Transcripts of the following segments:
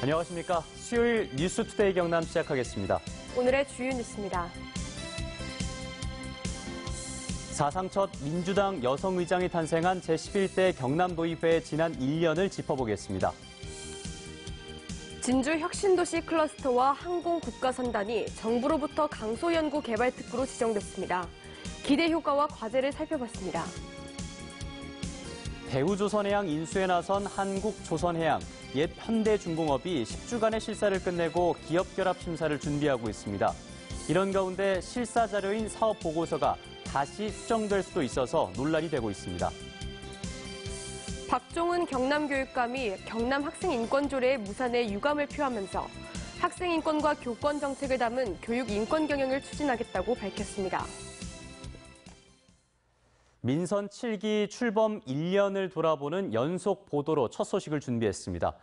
안녕하십니까. 수요일 뉴스투데이 경남 시작하겠습니다. 오늘의 주요 뉴스입니다. 사상 첫 민주당 여성 의장이 탄생한 제11대 경남도의회 지난 1년을 짚어보겠습니다. 진주 혁신도시 클러스터와 항공국가선단이 정부로부터 강소연구개발특구로 지정됐습니다. 기대 효과와 과제를 살펴봤습니다. 대우조선해양 인수에 나선 한국조선해양, 옛 현대중공업이 10주간의 실사를 끝내고 기업결합 심사를 준비하고 있습니다. 이런 가운데 실사 자료인 사업보고서가 다시 수정될 수도 있어서 논란이 되고 있습니다. 박종훈 경남교육감이 경남학생인권조례의 무산에 유감을 표하면서 학생인권과 교권 정책을 담은 교육인권 경영을 추진하겠다고 밝혔습니다. 민선 7기 출범 1년을 돌아보는 연속 보도로 첫 소식을 준비했습니다.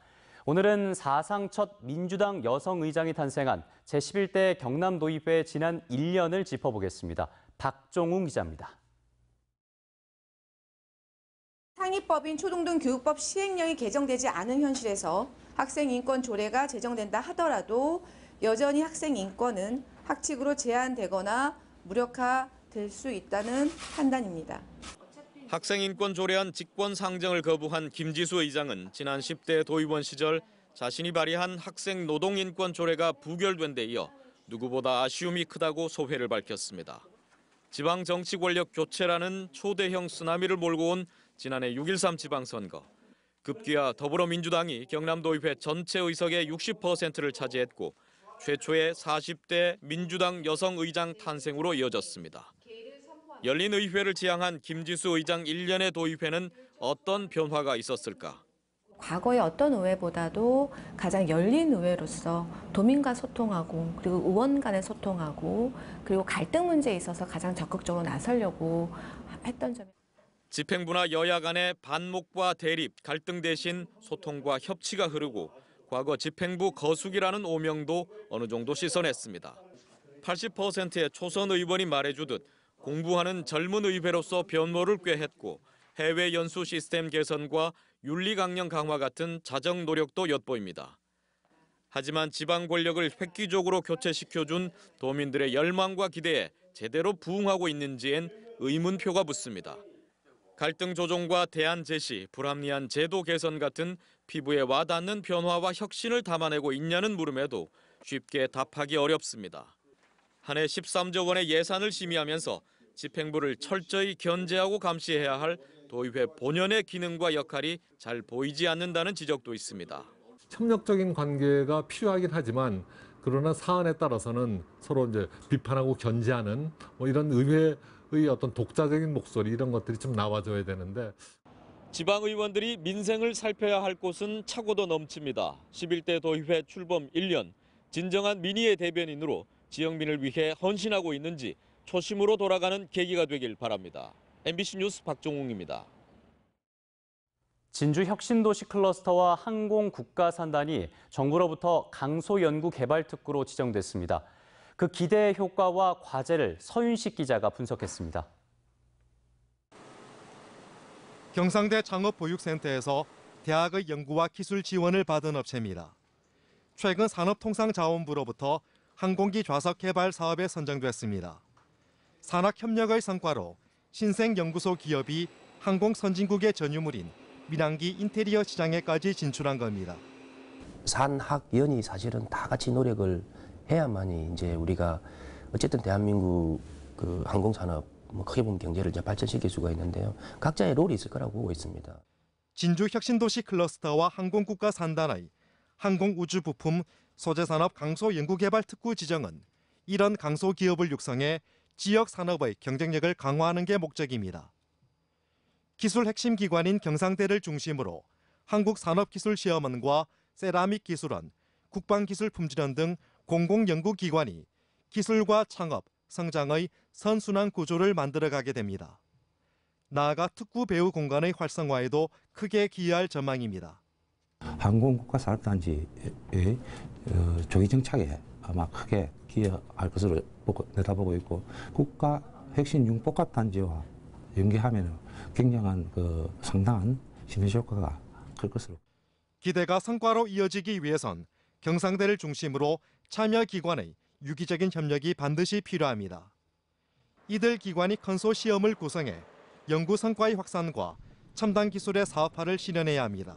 오늘은 사상 첫 민주당 여성 의장이 탄생한 제11대 경남도의회 지난 1년을 짚어보겠습니다. 박종웅 기자입니다. 상위법인 초등교육법 시행령이 개정되지 않은 현실에서 학생인권 조례가 제정된다 하더라도 여전히 학생인권은 학칙으로 제한되거나 무력화될 수 있다는 판단입니다. 학생인권 조례안 직권 상정을 거부한 김지수 의장은 지난 10대 도의원 시절 자신이 발의한 학생 노동인권 조례가 부결된 데 이어 누구보다 아쉬움이 크다고 소회를 밝혔습니다. 지방 정치 권력 교체라는 초대형 쓰나미를 몰고 온 지난해 6.13 지방선거. 급기야 더불어민주당이 경남도의회 전체 의석의 60%를 차지했고 최초의 40대 민주당 여성 의장 탄생으로 이어졌습니다. 열린 의회를 지향한 김지수 의장 1년의 도의회는 어떤 변화가 있었을까? 과거의 어떤 의회보다도 가장 열린 의회로서 도민과 소통하고 그리고 의원 간에 소통하고 그리고 갈등 문제에 있어서 가장 적극적으로 나서려고 했던 점이 집행부나 여야 간의 반목과 대립, 갈등 대신 소통과 협치가 흐르고 과거 집행부 거수기라는 오명도 어느 정도 씻어냈습니다. 80%의 초선 의원이 말해주듯 공부하는 젊은 의회로서 변모를 꾀했고 해외 연수 시스템 개선과 윤리 강령 강화 같은 자정 노력도 엿보입니다. 하지만 지방 권력을 획기적으로 교체시켜준 도민들의 열망과 기대에 제대로 부응하고 있는지엔 의문표가 붙습니다. 갈등 조정과 대안 제시, 불합리한 제도 개선 같은 피부에 와닿는 변화와 혁신을 담아내고 있냐는 물음에도 쉽게 답하기 어렵습니다. 한 해 13조 원의 예산을 심의하면서 집행부를 철저히 견제하고 감시해야 할 도의회 본연의 기능과 역할이 잘 보이지 않는다는 지적도 있습니다. 협력적인 관계가 필요하긴 하지만 그러나 사안에 따라서는 서로 이제 비판하고 견제하는 이런 의회의 어떤 독자적인 목소리 이런 것들이 좀 나와줘야 되는데 지방 의원들이 민생을 살펴야 할 곳은 차고도 넘칩니다. 11대 도의회 출범 1년, 진정한 민의의 대변인으로 지역민을 위해 헌신하고 있는지 초심으로 돌아가는 계기가 되길 바랍니다. MBC 뉴스 박종웅입니다. 진주 혁신도시 클러스터와 항공국가선단이 정부로부터 강소연구개발특구로 지정됐습니다. 그 기대의 효과와 과제를 서윤식 기자가 분석했습니다. 경상대 창업보육센터에서 대학의 연구와 기술 지원을 받은 업체입니다. 최근 산업통상자원부로부터 항공기 좌석 개발 사업에 선정됐습니다. 산학협력의 성과로 신생연구소 기업이 항공선진국의 전유물인 민항기 인테리어 시장에까지 진출한 겁니다. 산학연이 사실은 다 같이 노력을 해야만이 이제 우리가 어쨌든 대한민국 그 항공산업 크게 보면 경제를 이제 발전시킬 수가 있는데요. 각자의 롤이 있을 거라고 보고 있습니다. 진주 혁신도시 클러스터와 항공국가선단의 항공우주부품 소재산업 강소연구개발특구 지정은 이런 강소기업을 육성해 지역 산업의 경쟁력을 강화하는 게 목적입니다. 기술 핵심 기관인 경상대를 중심으로 한국산업기술시험원과 세라믹기술원, 국방기술품질원 등 공공연구기관이 기술과 창업, 성장의 선순환 구조를 만들어가게 됩니다. 나아가 특구 배후 공간의 활성화에도 크게 기여할 전망입니다. 항공국가산업단지의 조기 정착에 아마 크게 기여할 것으로 내다보고 있고 국가 핵심 융복합단지와 연계하면 굉장한 상당한 시너지 효과가 클 것으로. 기대가 성과로 이어지기 위해선 경상대를 중심으로 참여 기관의 유기적인 협력이 반드시 필요합니다. 이들 기관이 컨소시엄을 구성해 연구 성과의 확산과 첨단 기술의 사업화를 실현해야 합니다.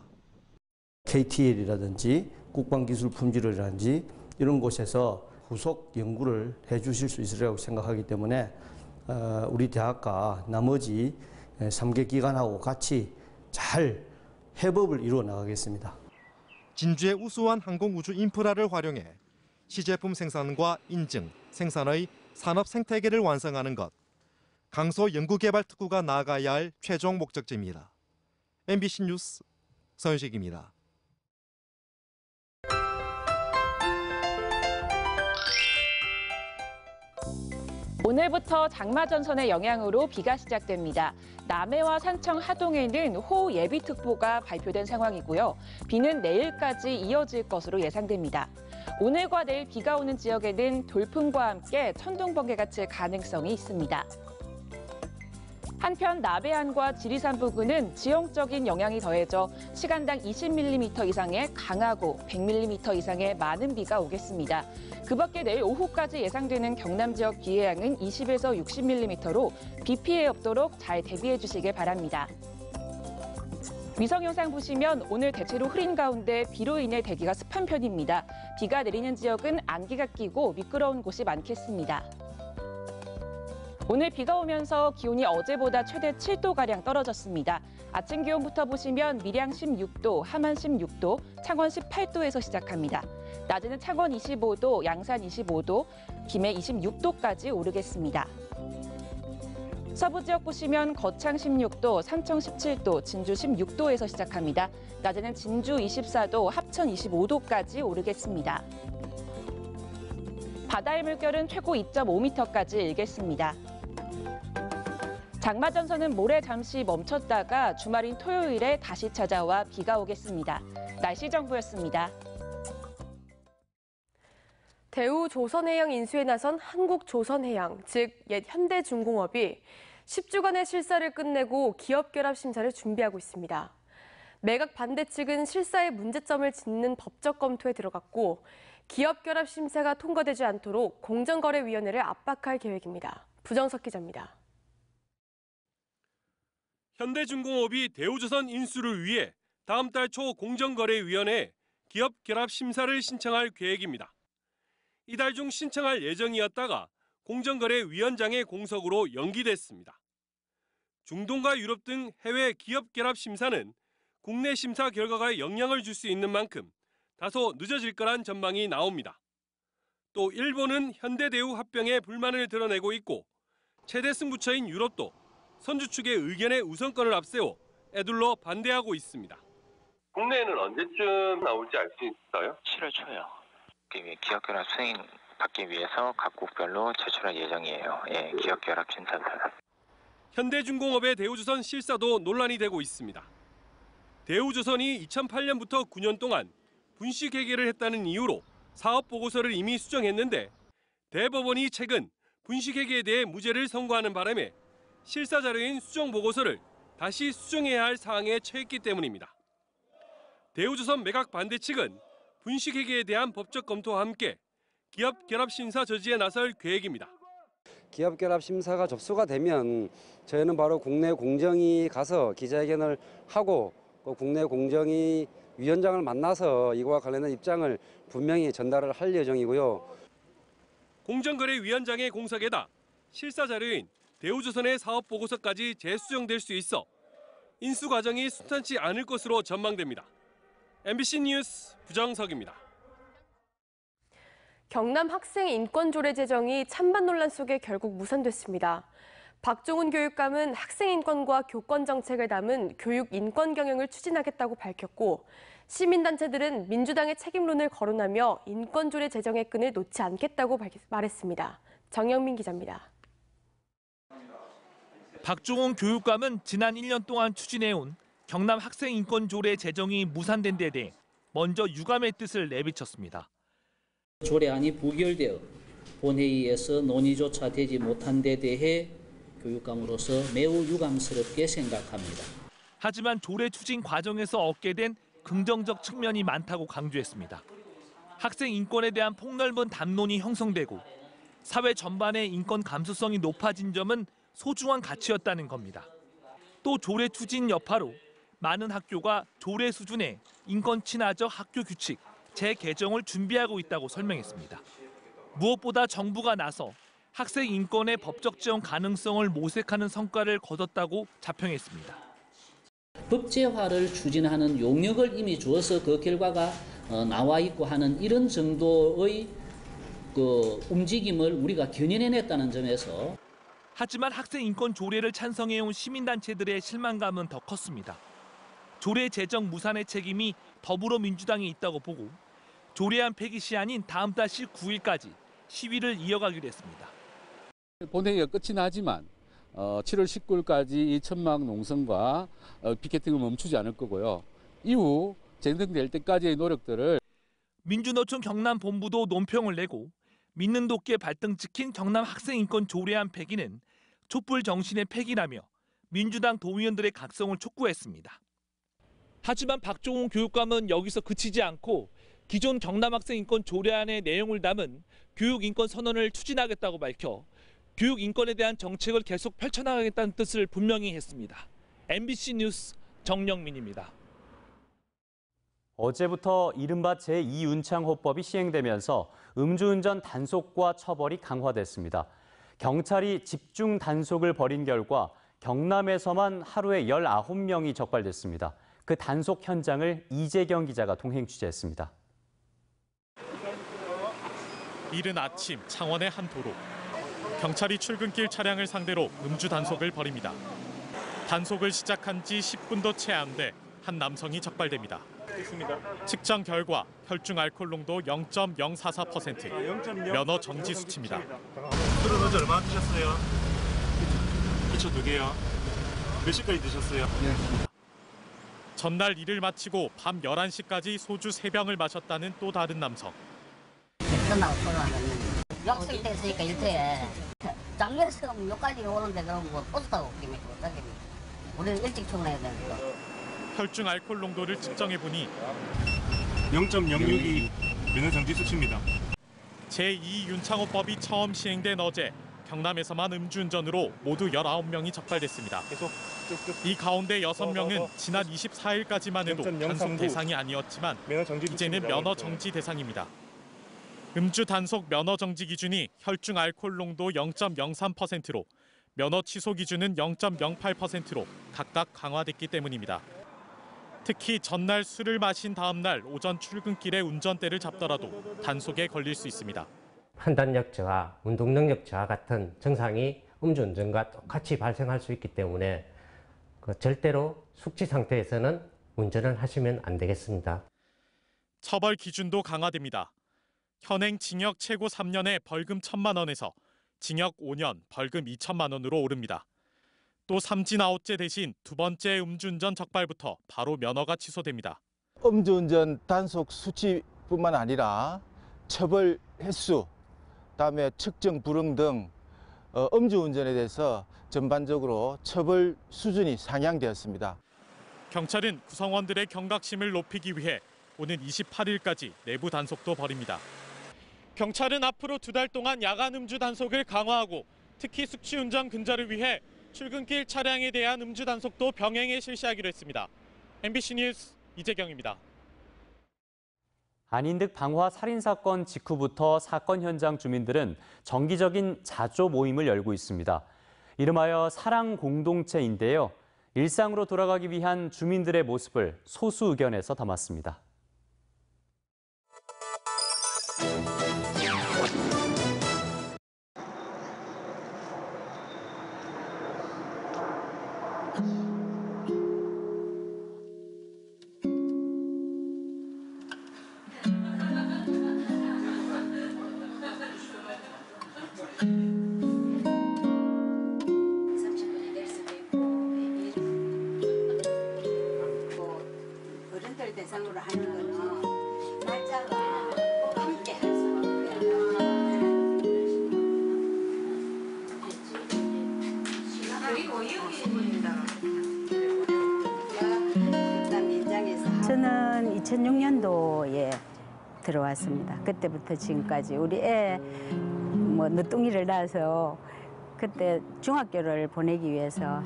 KTL이라든지 국방기술품질이라든지 이런 곳에서 후속 연구를 해주실 수 있으리라고 생각하기 때문에 우리 대학과 나머지 3개 기관하고 같이 잘 협업을 이루어 나가겠습니다. 진주의 우수한 항공우주 인프라를 활용해 시제품 생산과 인증, 생산의 산업 생태계를 완성하는 것, 강소 연구개발특구가 나아가야 할 최종 목적지입니다. MBC 뉴스 서윤식입니다. 오늘부터 장마전선의 영향으로 비가 시작됩니다. 남해와 산청, 하동에는 호우 예비특보가 발표된 상황이고요. 비는 내일까지 이어질 것으로 예상됩니다. 오늘과 내일 비가 오는 지역에는 돌풍과 함께 천둥, 번개가 칠 가능성이 있습니다. 한편 남해안과 지리산 부근은 지형적인 영향이 더해져 시간당 20mm 이상의 강하고 100mm 이상의 많은 비가 오겠습니다. 그 밖에 내일 오후까지 예상되는 경남 지역 비의 양은 20에서 60mm로 비 피해 없도록 잘 대비해 주시길 바랍니다. 위성 영상 보시면 오늘 대체로 흐린 가운데 비로 인해 대기가 습한 편입니다. 비가 내리는 지역은 안개가 끼고 미끄러운 곳이 많겠습니다. 오늘 비가 오면서 기온이 어제보다 최대 7도가량 떨어졌습니다. 아침 기온부터 보시면 밀양 16도, 함안 16도, 창원 18도에서 시작합니다. 낮에는 창원 25도, 양산 25도, 김해 26도까지 오르겠습니다. 서부 지역 보시면 거창 16도, 산청 17도, 진주 16도에서 시작합니다. 낮에는 진주 24도, 합천 25도까지 오르겠습니다. 바다의 물결은 최고 2.5m까지 일겠습니다. 장마전선은 모레 잠시 멈췄다가 주말인 토요일에 다시 찾아와 비가 오겠습니다. 날씨 정보였습니다. 대우조선해양 인수에 나선 한국조선해양, 즉 옛 현대중공업이 10주간의 실사를 끝내고 기업결합 심사를 준비하고 있습니다. 매각 반대 측은 실사의 문제점을 짚는 법적 검토에 들어갔고 기업결합 심사가 통과되지 않도록 공정거래위원회를 압박할 계획입니다. 부정석 기자입니다. 현대중공업이 대우조선 인수를 위해 다음 달 초 공정거래위원회에 기업결합 심사를 신청할 계획입니다. 이달 중 신청할 예정이었다가 공정거래위원장의 공석으로 연기됐습니다. 중동과 유럽 등 해외 기업결합 심사는 국내 심사 결과가 영향을 줄 수 있는 만큼 다소 늦어질 거란 전망이 나옵니다. 또 일본은 현대대우 합병에 불만을 드러내고 있고 최대 승부처인 유럽도 선주 측의 의견에 우선권을 앞세워 애둘러 반대하고 있습니다. 국내에는 언제쯤 나올지 알 수 있어요? 7월 초요. 기업결합 승인 받기 위해서 각국별로 제출할 예정이에요. 예, 기업결합 심사를. 현대중공업의 대우조선 실사도 논란이 되고 있습니다. 대우조선이 2008년부터 9년 동안 분식회계를 했다는 이유로 사업보고서를 이미 수정했는데 대법원이 최근 분식회계에 대해 무죄를 선고하는 바람에 실사자료인 수정보고서를 다시 수정해야 할 사항에 처했기 때문입니다. 대우조선 매각 반대 측은 분식회계에 대한 법적 검토와 함께 기업결합심사 저지에 나설 계획입니다. 기업결합심사가 접수가 되면 저희는 바로 국내 공정위 가서 기자회견을 하고 국내 공정위 위원장을 만나서 이거와 관련된 입장을 분명히 전달을 할 예정이고요. 공정거래위원장의 공석에다 실사자료인 대우조선의 사업보고서까지 재수정될 수 있어 인수 과정이 순탄치 않을 것으로 전망됩니다. MBC 뉴스 부정석입니다. 경남 학생 인권조례 제정이 찬반 논란 속에 결국 무산됐습니다. 박종훈 교육감은 학생 인권과 교권 정책을 담은 교육 인권 경영을 추진하겠다고 밝혔고 시민단체들은 민주당의 책임론을 거론하며 인권조례 제정의 끈을 놓지 않겠다고 말했습니다. 정영민 기자입니다. 박종훈 교육감은 지난 1년 동안 추진해온 경남 학생 인권 조례 제정이 무산된 데 대해 먼저 유감의 뜻을 내비쳤습니다. 조례안이 부결되어 본회의에서 논의조차 되지 못한 데 대해 교육감으로서 매우 유감스럽게 생각합니다. 하지만 조례 추진 과정에서 얻게 된 긍정적 측면이 많다고 강조했습니다. 학생 인권에 대한 폭넓은 담론이 형성되고 사회 전반의 인권 감수성이 높아진 점은 소중한 가치였다는 겁니다. 또 조례 추진 여파로 많은 학교가 조례 수준의 인권 친화적 학교 규칙 재개정을 준비하고 있다고 설명했습니다. 무엇보다 정부가 나서 학생 인권의 법적 지원 가능성을 모색하는 성과를 거뒀다고 자평했습니다. 법제화를 추진하는 용역을 이미 주어서 그 결과가 나와 있고 하는 이런 정도의 움직임을 우리가 견인해냈다는 점에서 하지만 학생 인권 조례를 찬성해온 시민단체들의 실망감은 더 컸습니다. 조례 제정 무산의 책임이 더불어민주당에 있다고 보고 조례안 폐기 시한인 다음 달 19일까지 시위를 이어가기로 했습니다. 본회의가 끝이 나지만 7월 19일까지 이 천막 농성과 피켓팅을 멈추지 않을 거고요. 이후 진행될 때까지의 노력들을 민주노총 경남본부도 논평을 내고 믿는 도끼에 발등 찍힌 경남 학생인권 조례안 폐기는 촛불 정신의 폐기라며 민주당 도의원들의 각성을 촉구했습니다. 하지만 박종훈 교육감은 여기서 그치지 않고 기존 경남 학생인권 조례안의 내용을 담은 교육인권 선언을 추진하겠다고 밝혀 교육인권에 대한 정책을 계속 펼쳐나가겠다는 뜻을 분명히 했습니다. MBC 뉴스 정영민입니다. 어제부터 이른바 제2윤창호법이 시행되면서 음주운전 단속과 처벌이 강화됐습니다. 경찰이 집중 단속을 벌인 결과 경남에서만 하루에 19명이 적발됐습니다. 그 단속 현장을 이재경 기자가 동행 취재했습니다. 이른 아침 창원의 한 도로. 경찰이 출근길 차량을 상대로 음주 단속을 벌입니다. 단속을 시작한 지 10분도 채 안 돼 한 남성이 적발됩니다. 측정 결과 혈중 알코올 농도 0.044%, 면허 정지 수치입니다. 술은 어제 얼마나 드셨어요? 2초 2개요. 몇 시까지 드셨어요? 전날 일을 마치고 밤 11시까지 소주 3병을 마셨다는 또 다른 남성. 끝나고 돌아가면 약속이 됐으니까 일터에 장례에서 여기까지 오는데 그럼 뭐 버스 타고 오기입니까? 우리는 일찍 출근해야 되니까. 혈중 알코올 농도를 측정해보니 0.062 면허 정지 수치입니다. 제2윤창호법이 처음 시행된 어제 경남에서만 음주운전으로 모두 19명이 적발됐습니다. 이 가운데 6명은 지난 24일까지만 해도 단속 대상이 아니었지만 이제는 면허 정지 대상입니다. 음주 단속 면허 정지 기준이 혈중 알코올 농도 0.03%로 면허 취소 기준은 0.08%로 각각 강화됐기 때문입니다. 특히 전날 술을 마신 다음 날 오전 출근길에 운전대를 잡더라도 단속에 걸릴 수 있습니다. 판단력 저하, 운동능력 저하 같은 증상이 음주운전과 똑같이 발생할 수 있기 때문에 절대로 숙취 상태에서는 운전을 하시면 안 되겠습니다. 처벌 기준도 강화됩니다. 현행 징역 최고 3년에 벌금 1,000만 원에서 징역 5년, 벌금 2천만 원으로 오릅니다. 또 삼진 아웃제 대신 두 번째 음주운전 적발부터 바로 면허가 취소됩니다. 음주운전 단속 수치뿐만 아니라 처벌 횟수, 그다음에 측정 불응 등 음주운전에 대해서 전반적으로 처벌 수준이 상향되었습니다. 경찰은 구성원들의 경각심을 높이기 위해 오는 28일까지 내부 단속도 벌입니다. 경찰은 앞으로 2달 동안 야간 음주 단속을 강화하고 특히 숙취운전 근절을 위해 출근길 차량에 대한 음주 단속도 병행해 실시하기로 했습니다. MBC 뉴스 이재경입니다. 아닌 듯 방화 살인사건 직후부터 사건 현장 주민들은 정기적인 자조 모임을 열고 있습니다. 이름하여 사랑 공동체인데요. 일상으로 돌아가기 위한 주민들의 모습을 소수 의견에서 담았습니다. 어른들 대상으로 하는 거는 날짜가 함께 할 수 없고요. 그리고 여기 일단 현장에서 저는 저는 2006년도에 들어왔습니다. 그때부터 지금까지 우리 애 뭐 늦둥이를 낳아서 그때 중학교를 보내기 위해서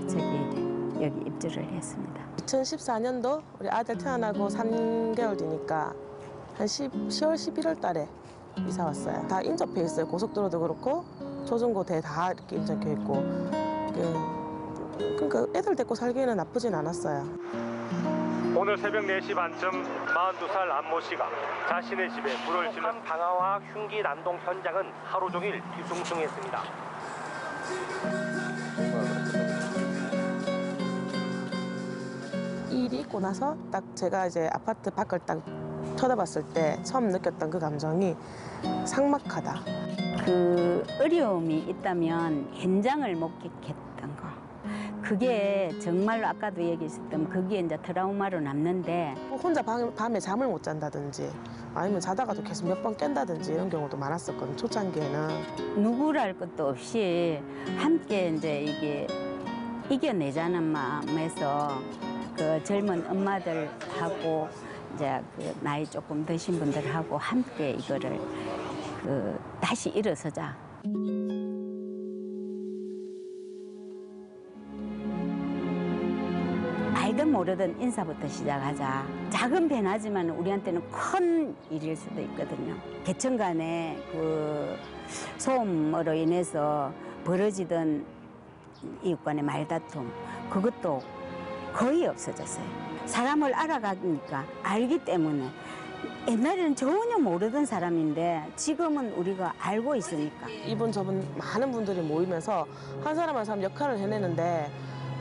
여기 입주를 했습니다. 2014년도 우리 아들 태어나고 3개월 뒤니까 한 10월 11월 달에 이사 왔어요. 다 인접해 있어요. 고속도로도 그렇고 초중고 대 다 이렇게 인접해 있고. 그러니까 애들 데리고 살기에는 나쁘진 않았어요. 오늘 새벽 4시 반쯤 42살 안모 씨가 자신의 집에 불을 지른 방화화 흉기 난동 현장은 하루 종일 뒤숭숭했습니다. 일이 있고 나서 딱 제가 이제 아파트 밖을 딱 쳐다봤을 때 처음 느꼈던 그 감정이 삭막하다. 그 어려움이 있다면 현장을 목격했던 거. 그게 정말로 아까도 얘기했었던 그게 이제 트라우마로 남는데 혼자 밤에 잠을 못 잔다든지 아니면 자다가도 계속 몇 번 깬다든지 이런 경우도 많았었거든요. 초창기에는. 누구랄 것도 없이 함께 이제 이게 이겨내자는 마음에서 그 젊은 엄마들하고 이제 그 나이 조금 드신 분들하고 함께 이거를 다시 일어서자. 알든 모르든 인사부터 시작하자. 작은 변화지만 우리한테는 큰 일일 수도 있거든요. 계층 간의 그 소음으로 인해서 벌어지던 이웃 간의 말다툼, 그것도 거의 없어졌어요. 사람을 알아가니까 알기 때문에 옛날에는 전혀 모르던 사람인데 지금은 우리가 알고 있으니까. 이분 저분 많은 분들이 모이면서 한 사람 한 사람 역할을 해내는데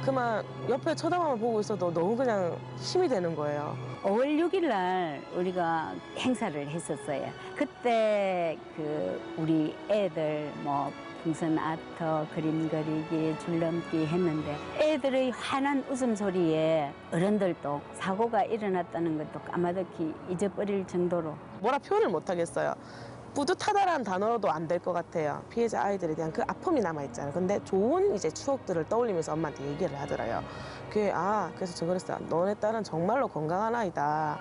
그만 옆에 쳐다만 보고 있어도 너무 그냥 힘이 되는 거예요. 5월 6일 날 우리가 행사를 했었어요. 그때 그 우리 애들 뭐 풍선 아트, 그림 그리기, 줄넘기 했는데 애들의 환한 웃음소리에 어른들도 사고가 일어났다는 것도 까마득히 잊어버릴 정도로. 뭐라 표현을 못 하겠어요. 뿌듯하다라는 단어로도 안 될 것 같아요. 피해자 아이들에 대한 그 아픔이 남아있잖아요. 근데 좋은 이제 추억들을 떠올리면서 엄마한테 얘기를 하더라고요. 그래서 저 그랬어요. 너네 딸은 정말로 건강한 아이다.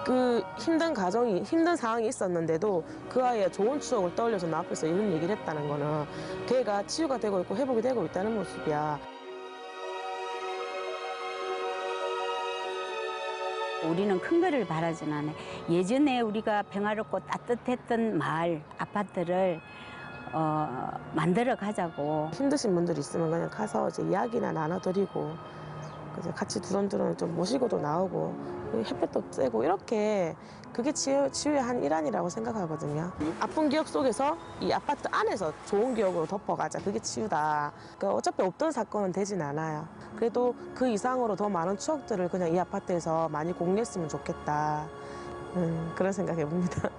그 힘든 상황이 있었는데도 그 아이의 좋은 추억을 떠올려서 나 앞에서 이런 얘기를 했다는 거는 걔가 치유가 되고 있고 회복이 되고 있다는 모습이야. 우리는 큰 거를 바라진 않아요. 예전에 우리가 평화롭고 따뜻했던 마을, 아파트를 만들어 가자고. 힘드신 분들이 있으면 그냥 가서 이제 이야기나 나눠드리고 같이 두런두런 좀 모시고도 나오고 햇볕도 쐬고 이렇게 그게 치유의 한 일환이라고 생각하거든요. 아픈 기억 속에서 이 아파트 안에서 좋은 기억으로 덮어가자. 그게 치유다. 그러니까 어차피 없던 사건은 되진 않아요. 그래도 그 이상으로 더 많은 추억들을 그냥 이 아파트에서 많이 공유했으면 좋겠다. 그런 생각해봅니다.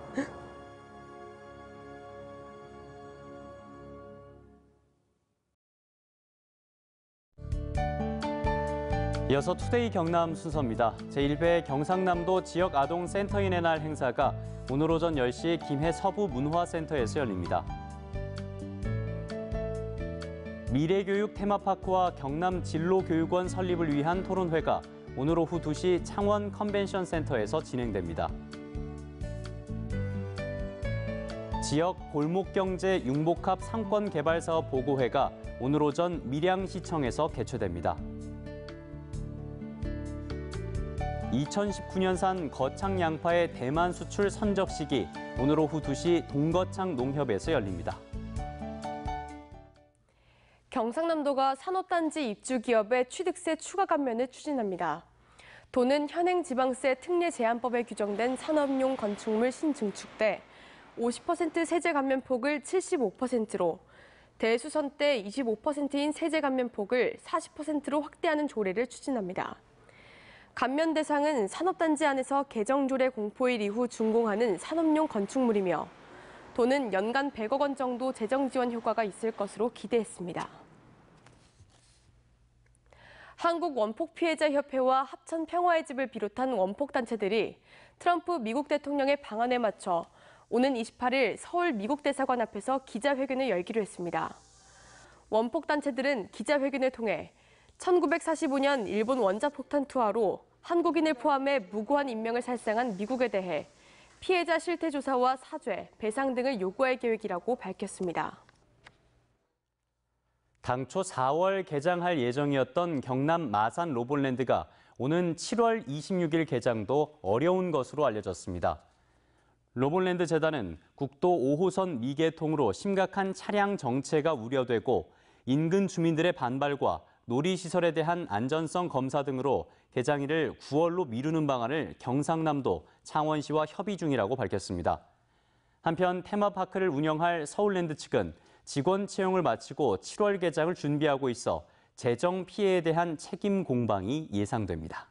이어서 투데이 경남 순서입니다. 제1회 경상남도 지역아동센터인의 날 행사가 오늘 오전 10시 김해 서부문화센터에서 열립니다. 미래교육 테마파크와 경남 진로교육원 설립을 위한 토론회가 오늘 오후 2시 창원 컨벤션 센터에서 진행됩니다. 지역 골목경제 융복합 상권개발사업 보고회가 오늘 오전 밀양시청에서 개최됩니다. 2019년산 거창 양파의 대만 수출 선적식이 오늘 오후 2시 동거창 농협에서 열립니다. 경상남도가 산업단지 입주 기업의 취득세 추가 감면을 추진합니다. 도는 현행 지방세 특례 제한법에 규정된 산업용 건축물 신증축 때 50% 세제 감면폭을 75%로 대수선 때 25%인 세제 감면폭을 40%로 확대하는 조례를 추진합니다. 감면 대상은 산업단지 안에서 개정조례 공포일 이후 준공하는 산업용 건축물이며 도는 연간 100억 원 정도 재정 지원 효과가 있을 것으로 기대했습니다. 한국원폭피해자협회와 합천평화의 집을 비롯한 원폭단체들이 트럼프 미국 대통령의 방안에 맞춰 오는 28일 서울 미국 대사관 앞에서 기자회견을 열기로 했습니다. 원폭단체들은 기자회견을 통해 1945년 일본 원자폭탄 투하로 한국인을 포함해 무고한 인명을 살상한 미국에 대해 피해자 실태 조사와 사죄, 배상 등을 요구할 계획이라고 밝혔습니다. 당초 4월 개장할 예정이었던 경남 마산 로봇랜드가 오는 7월 26일 개장도 어려운 것으로 알려졌습니다. 로봇랜드 재단은 국도 5호선 미개통으로 심각한 차량 정체가 우려되고 인근 주민들의 반발과 놀이시설에 대한 안전성 검사 등으로 개장일을 9월로 미루는 방안을 경상남도, 창원시와 협의 중이라고 밝혔습니다. 한편 테마파크를 운영할 서울랜드 측은 직원 채용을 마치고 7월 개장을 준비하고 있어 재정 피해에 대한 책임 공방이 예상됩니다.